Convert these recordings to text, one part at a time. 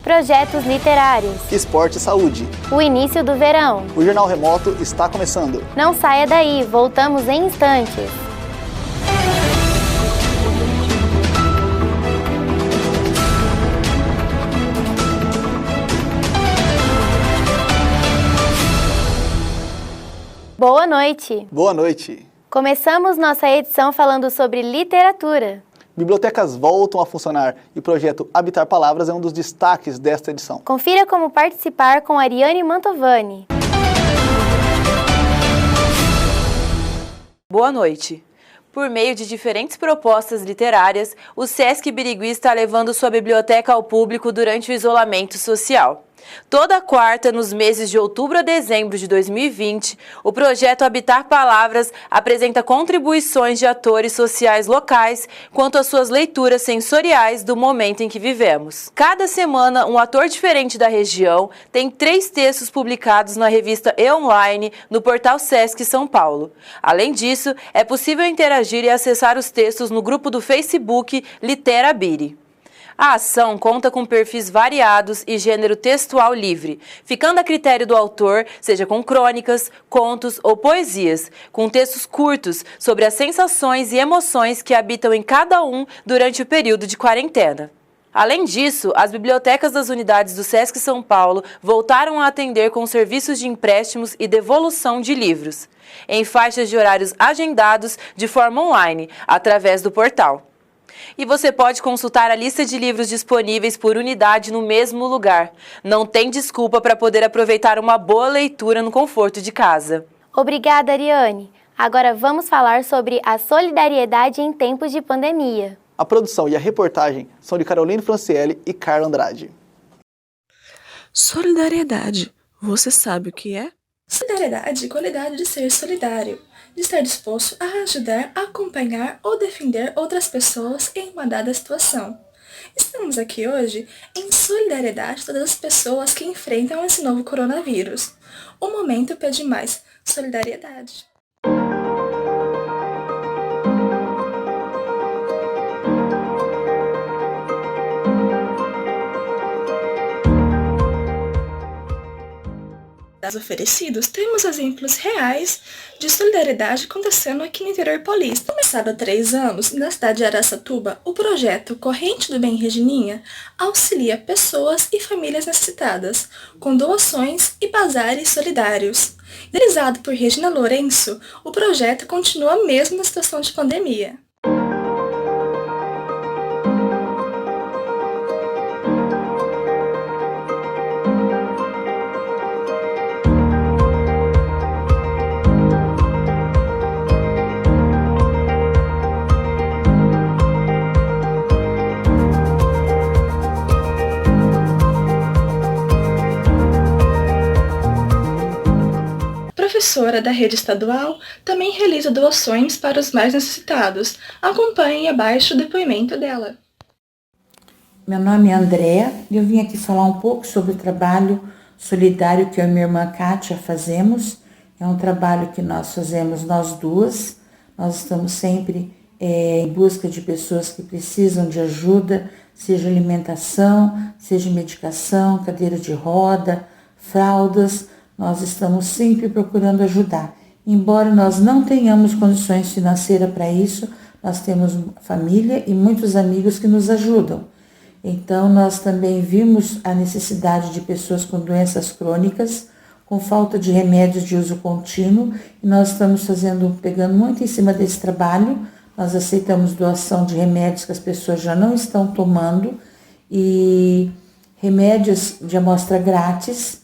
Projetos literários. Esporte e saúde. O início do verão. O Jornal Remoto está começando. Não saia daí, voltamos em instantes. Boa noite! Boa noite! Começamos nossa edição falando sobre literatura. Bibliotecas voltam a funcionar e o projeto Habitar Palavras é um dos destaques desta edição. Confira como participar com Ariane Mantovani. Boa noite! Por meio de diferentes propostas literárias, o Sesc Birigui está levando sua biblioteca ao público durante o isolamento social. Toda quarta, nos meses de outubro a dezembro de 2020, o projeto Habitar Palavras apresenta contribuições de atores sociais locais quanto às suas leituras sensoriais do momento em que vivemos. Cada semana, um ator diferente da região tem 3 textos publicados na revista E-Online no portal Sesc São Paulo. Além disso, é possível interagir e acessar os textos no grupo do Facebook Litera Biri. A ação conta com perfis variados e gênero textual livre, ficando a critério do autor, seja com crônicas, contos ou poesias, com textos curtos sobre as sensações e emoções que habitam em cada um durante o período de quarentena. Além disso, as bibliotecas das unidades do Sesc São Paulo voltaram a atender com serviços de empréstimos e devolução de livros, em faixas de horários agendados de forma online, através do portal. E você pode consultar a lista de livros disponíveis por unidade no mesmo lugar. Não tem desculpa para poder aproveitar uma boa leitura no conforto de casa. Obrigada, Ariane. Agora vamos falar sobre a solidariedade em tempos de pandemia. A produção e a reportagem são de Caroline Franciele e Carla Andrade. Solidariedade. Você sabe o que é? Solidariedade é qualidade de ser solidário, de estar disposto a ajudar, a acompanhar ou defender outras pessoas em uma dada situação. Estamos aqui hoje em solidariedade a todas as pessoas que enfrentam esse novo coronavírus. O momento pede mais solidariedade. Oferecidos, temos exemplos reais de solidariedade acontecendo aqui no interior paulista. Começado há 3 anos, na cidade de Araçatuba, o projeto Corrente do Bem Regininha auxilia pessoas e famílias necessitadas, com doações e bazares solidários. Idealizado por Regina Lourenço, o projeto continua mesmo na situação de pandemia. Professora da rede estadual, também realiza doações para os mais necessitados. Acompanhe abaixo o depoimento dela. Meu nome é Andréa e eu vim aqui falar um pouco sobre o trabalho solidário que eu e minha irmã Kátia fazemos. É um trabalho que nós fazemos nós duas. Nós estamos sempre em busca de pessoas que precisam de ajuda, seja alimentação, seja medicação, cadeira de roda, fraldas. Nós estamos sempre procurando ajudar. Embora nós não tenhamos condições financeiras para isso, nós temos família e muitos amigos que nos ajudam. Então, nós também vimos a necessidade de pessoas com doenças crônicas, com falta de remédios de uso contínuo, e nós estamos pegando muito em cima desse trabalho. Nós aceitamos doação de remédios que as pessoas já não estão tomando, e remédios de amostra grátis.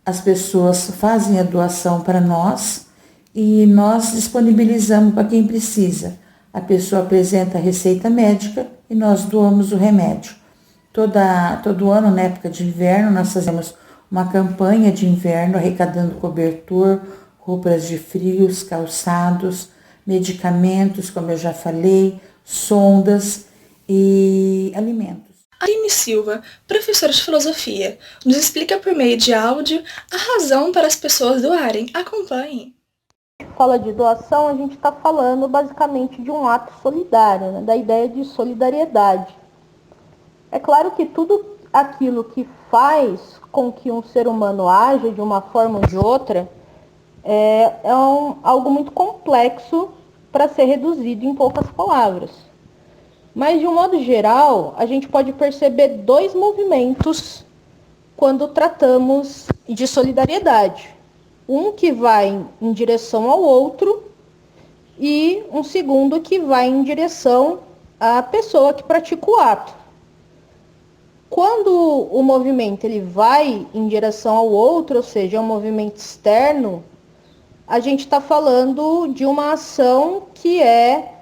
As pessoas fazem a doação para nós e nós disponibilizamos para quem precisa. A pessoa apresenta a receita médica e nós doamos o remédio. Todo ano, na época de inverno, nós fazemos uma campanha de inverno arrecadando cobertor, roupas de frios, calçados, medicamentos, como eu já falei, sondas e alimentos. Aline Silva, professora de filosofia, nos explica por meio de áudio a razão para as pessoas doarem. Acompanhe. Fala de doação, a gente está falando basicamente de um ato solidário, né? Da ideia de solidariedade. É claro que tudo aquilo que faz com que um ser humano haja de uma forma ou de outra algo muito complexo para ser reduzido em poucas palavras. Mas, de um modo geral, a gente pode perceber dois movimentos quando tratamos de solidariedade. Um que vai em direção ao outro e um segundo que vai em direção à pessoa que pratica o ato. Quando o movimento ele vai em direção ao outro, ou seja, é um movimento externo, a gente está falando de uma ação que é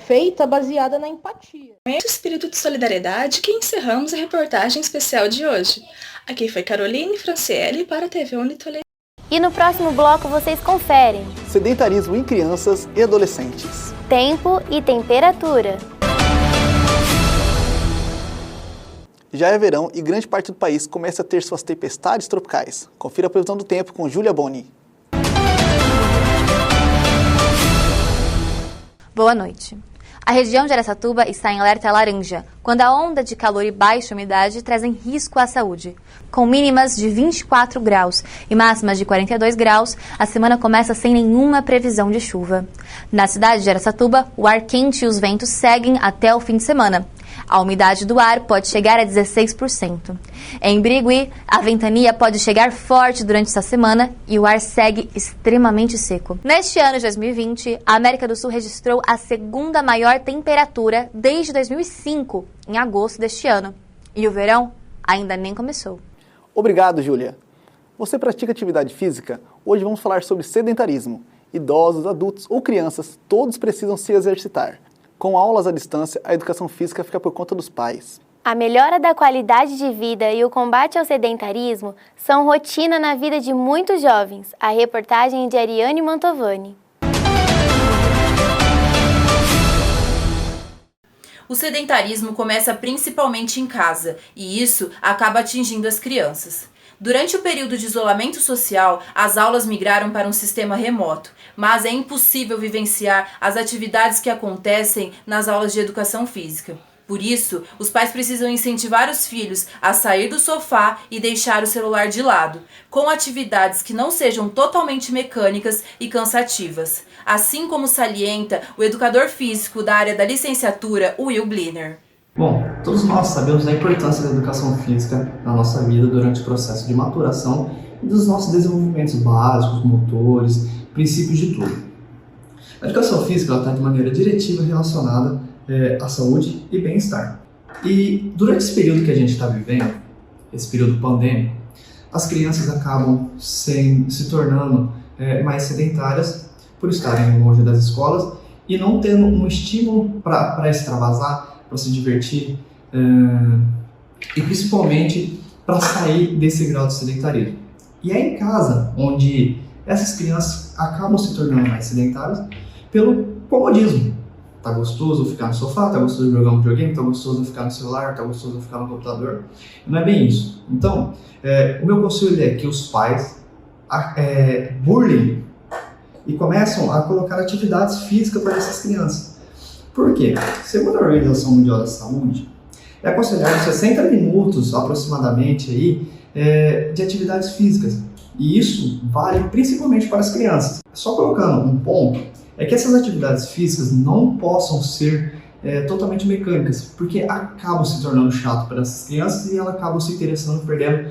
feita baseada na empatia. É esse espírito de solidariedade que encerramos a reportagem especial de hoje. Aqui foi Caroline Franciele para a TV Unitoledo. E no próximo bloco vocês conferem Sedentarismo em crianças e adolescentes. tempo e temperatura. Já é verão e grande parte do país começa a ter suas tempestades tropicais. Confira a previsão do tempo com Júlia Boni. Boa noite. A região de Araçatuba está em alerta laranja, quando a onda de calor e baixa umidade trazem risco à saúde. Com mínimas de 24 graus e máximas de 42 graus, a semana começa sem nenhuma previsão de chuva. Na cidade de Araçatuba, o ar quente e os ventos seguem até o fim de semana. A umidade do ar pode chegar a 16%. Em Birigui, a ventania pode chegar forte durante essa semana e o ar segue extremamente seco. Neste ano de 2020, a América do Sul registrou a segunda maior temperatura desde 2005, em agosto deste ano. E o verão ainda nem começou. Obrigado, Júlia. Você pratica atividade física? Hoje vamos falar sobre sedentarismo. Idosos, adultos ou crianças, todos precisam se exercitar. Com aulas à distância, a educação física fica por conta dos pais. A melhora da qualidade de vida e o combate ao sedentarismo são rotina na vida de muitos jovens. A reportagem é de Ariane Mantovani. O sedentarismo começa principalmente em casa, e isso acaba atingindo as crianças. Durante o período de isolamento social, as aulas migraram para um sistema remoto, mas é impossível vivenciar as atividades que acontecem nas aulas de educação física. Por isso, os pais precisam incentivar os filhos a sair do sofá e deixar o celular de lado, com atividades que não sejam totalmente mecânicas e cansativas, assim como salienta o educador físico da área da licenciatura, Will Bliner. Bom, todos nós sabemos da importância da educação física na nossa vida durante o processo de maturação e dos nossos desenvolvimentos básicos, motores, princípios de tudo. A educação física está de maneira diretiva relacionada à saúde e bem-estar. E durante esse período que a gente está vivendo, esse período pandêmico, as crianças acabam se tornando mais sedentárias por estarem longe das escolas e não tendo um estímulo para extravasar, para se divertir e principalmente para sair desse grau de sedentarismo. E é em casa onde essas crianças acabam se tornando mais sedentárias pelo comodismo. Tá gostoso ficar no sofá, tá gostoso jogar um videogame, tá gostoso ficar no celular, tá gostoso ficar no computador. Não é bem isso. Então, o meu conselho é que os pais burlem e começam a colocar atividades físicas para essas crianças. Por quê? Segundo a Organização Mundial da Saúde, é aconselhável 60 minutos aproximadamente aí, de atividades físicas. E isso vale principalmente para as crianças. Só colocando um ponto, é que essas atividades físicas não possam ser totalmente mecânicas, porque acabam se tornando chato para essas crianças e elas acabam se interessando, perdendo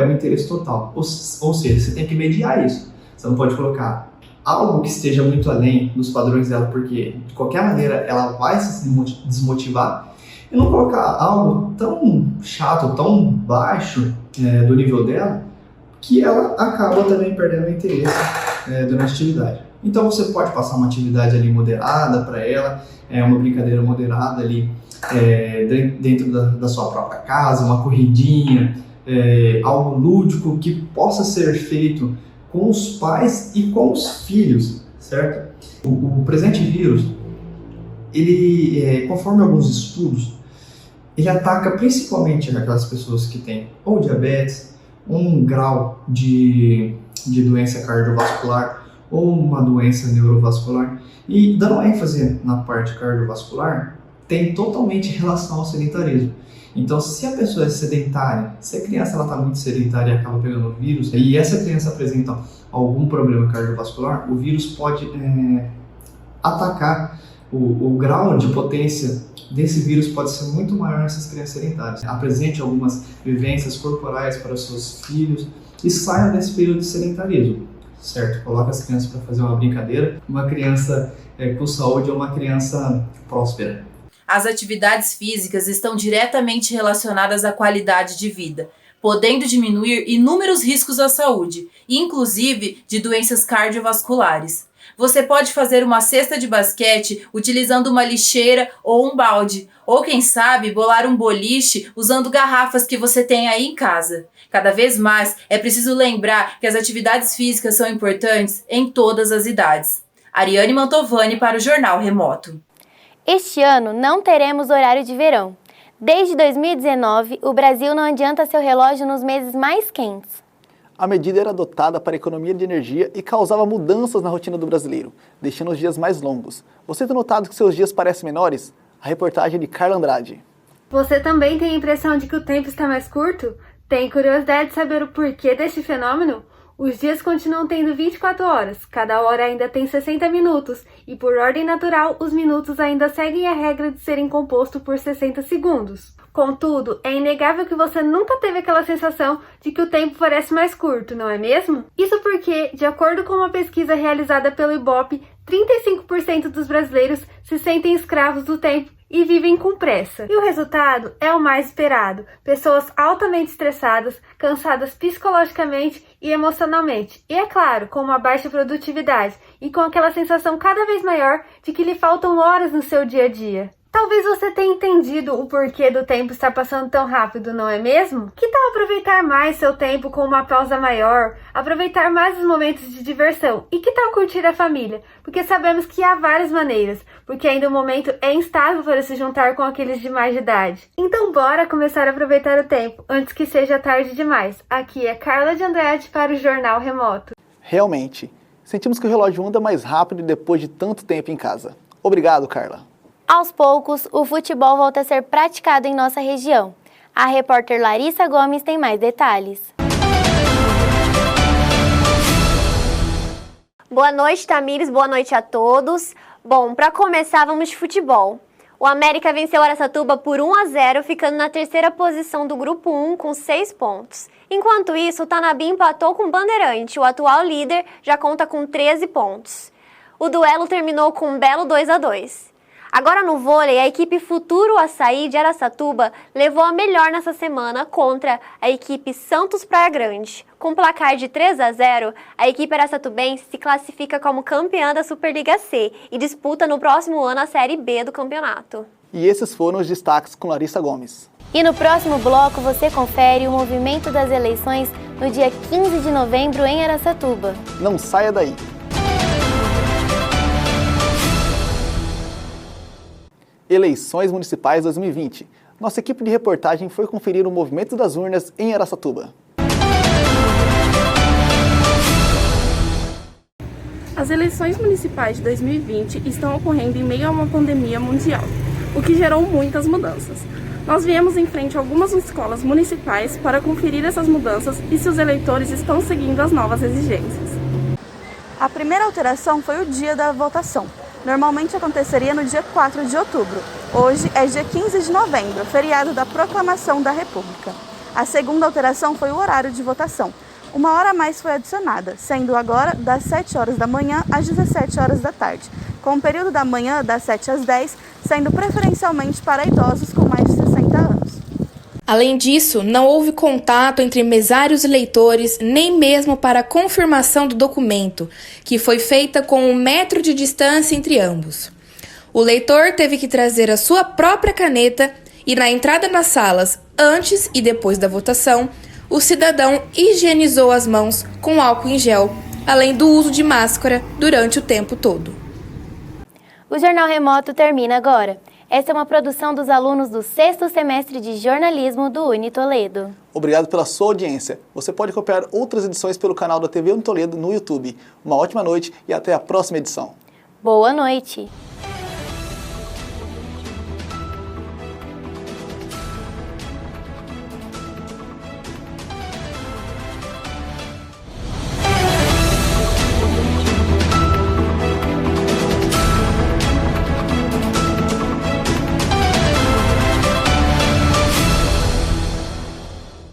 o interesse total. Ou seja, você tem que mediar isso. Você não pode colocar algo que esteja muito além dos padrões dela, porque de qualquer maneira ela vai se desmotivar, e não colocar algo tão chato, tão baixo do nível dela, que ela acaba também perdendo o interesse durante a atividade. Então você pode passar uma atividade ali moderada para ela, uma brincadeira moderada ali dentro da sua própria casa, uma corridinha, algo lúdico que possa ser feito com os pais e com os filhos, certo? O presente vírus, ele, conforme alguns estudos, ele ataca principalmente aquelas pessoas que têm ou diabetes, um grau de doença cardiovascular ou uma doença neurovascular. E dando ênfase na parte cardiovascular, tem totalmente relação ao sedentarismo. Então, se a pessoa é sedentária, se a criança está muito sedentária e acaba pegando o vírus, e essa criança apresenta algum problema cardiovascular, o vírus pode atacar, o grau de potência desse vírus pode ser muito maior nessas crianças sedentárias. Apresente algumas vivências corporais para os seus filhos e saia desse período de sedentarismo, certo? Coloca as crianças para fazer uma brincadeira. Uma criança com saúde é uma criança próspera. As atividades físicas estão diretamente relacionadas à qualidade de vida, podendo diminuir inúmeros riscos à saúde, inclusive de doenças cardiovasculares. Você pode fazer uma cesta de basquete utilizando uma lixeira ou um balde, ou quem sabe bolar um boliche usando garrafas que você tem aí em casa. Cada vez mais é preciso lembrar que as atividades físicas são importantes em todas as idades. Ariane Mantovani para o Jornal Remoto. Este ano não teremos horário de verão. Desde 2019, o Brasil não adianta seu relógio nos meses mais quentes. A medida era adotada para a economia de energia e causava mudanças na rotina do brasileiro, deixando os dias mais longos. Você tem notado que seus dias parecem menores? A reportagem de Carla Andrade. Você também tem a impressão de que o tempo está mais curto? Tem curiosidade de saber o porquê deste fenômeno? Os dias continuam tendo 24 horas, cada hora ainda tem 60 minutos, e por ordem natural, os minutos ainda seguem a regra de serem compostos por 60 segundos. Contudo, é inegável que você nunca teve aquela sensação de que o tempo parece mais curto, não é mesmo? Isso porque, de acordo com uma pesquisa realizada pelo Ibope, 35% dos brasileiros se sentem escravos do tempo e vivem com pressa. E o resultado é o mais esperado: pessoas altamente estressadas, cansadas psicologicamente e emocionalmente. E é claro, com uma baixa produtividade e com aquela sensação cada vez maior de que lhe faltam horas no seu dia a dia. Talvez você tenha entendido o porquê do tempo estar passando tão rápido, não é mesmo? Que tal aproveitar mais seu tempo com uma pausa maior, aproveitar mais os momentos de diversão? E que tal curtir a família? Porque sabemos que há várias maneiras, porque ainda o momento é instável para se juntar com aqueles de mais de idade. Então bora começar a aproveitar o tempo, antes que seja tarde demais. Aqui é Carla de Andrade para o Jornal Remoto. Realmente, sentimos que o relógio anda mais rápido depois de tanto tempo em casa. Obrigado, Carla. Aos poucos, o futebol volta a ser praticado em nossa região. A repórter Larissa Gomes tem mais detalhes. Boa noite, Tamires. Boa noite a todos. Bom, para começar, vamos de futebol. O América venceu o Araçatuba por 1-0, ficando na terceira posição do Grupo 1 com 6 pontos. Enquanto isso, o Tanabi empatou com o Bandeirante. O atual líder já conta com 13 pontos. O duelo terminou com um belo 2-2. Agora no vôlei, a equipe Futuro Açaí de Araçatuba levou a melhor nessa semana contra a equipe Santos Praia Grande. Com placar de 3-0, a equipe araçatubense se classifica como campeã da Superliga C e disputa no próximo ano a Série B do campeonato. E esses foram os destaques com Larissa Gomes. E no próximo bloco você confere o movimento das eleições no dia 15 de novembro em Araçatuba. Não saia daí! Eleições Municipais 2020. Nossa equipe de reportagem foi conferir o movimento das urnas em Araçatuba. As eleições municipais de 2020 estão ocorrendo em meio a uma pandemia mundial, o que gerou muitas mudanças. Nós viemos em frente a algumas escolas municipais para conferir essas mudanças e se os eleitores estão seguindo as novas exigências. A primeira alteração foi o dia da votação. Normalmente aconteceria no dia 4 de outubro. Hoje é dia 15 de novembro, feriado da Proclamação da República. A segunda alteração foi o horário de votação. Uma hora a mais foi adicionada, sendo agora das 7 horas da manhã às 17 horas da tarde, com o período da manhã das 7 às 10, sendo preferencialmente para idosos com mais de 60 anos. Além disso, não houve contato entre mesários e leitores, nem mesmo para a confirmação do documento, que foi feita com 1 metro de distância entre ambos. O leitor teve que trazer a sua própria caneta e, na entrada nas salas, antes e depois da votação, o cidadão higienizou as mãos com álcool em gel, além do uso de máscara durante o tempo todo. O Jornal Remoto termina agora. Essa é uma produção dos alunos do 6º semestre de jornalismo do UniToledo. Obrigado pela sua audiência. Você pode acompanhar outras edições pelo canal da TV UniToledo no YouTube. Uma ótima noite e até a próxima edição. Boa noite!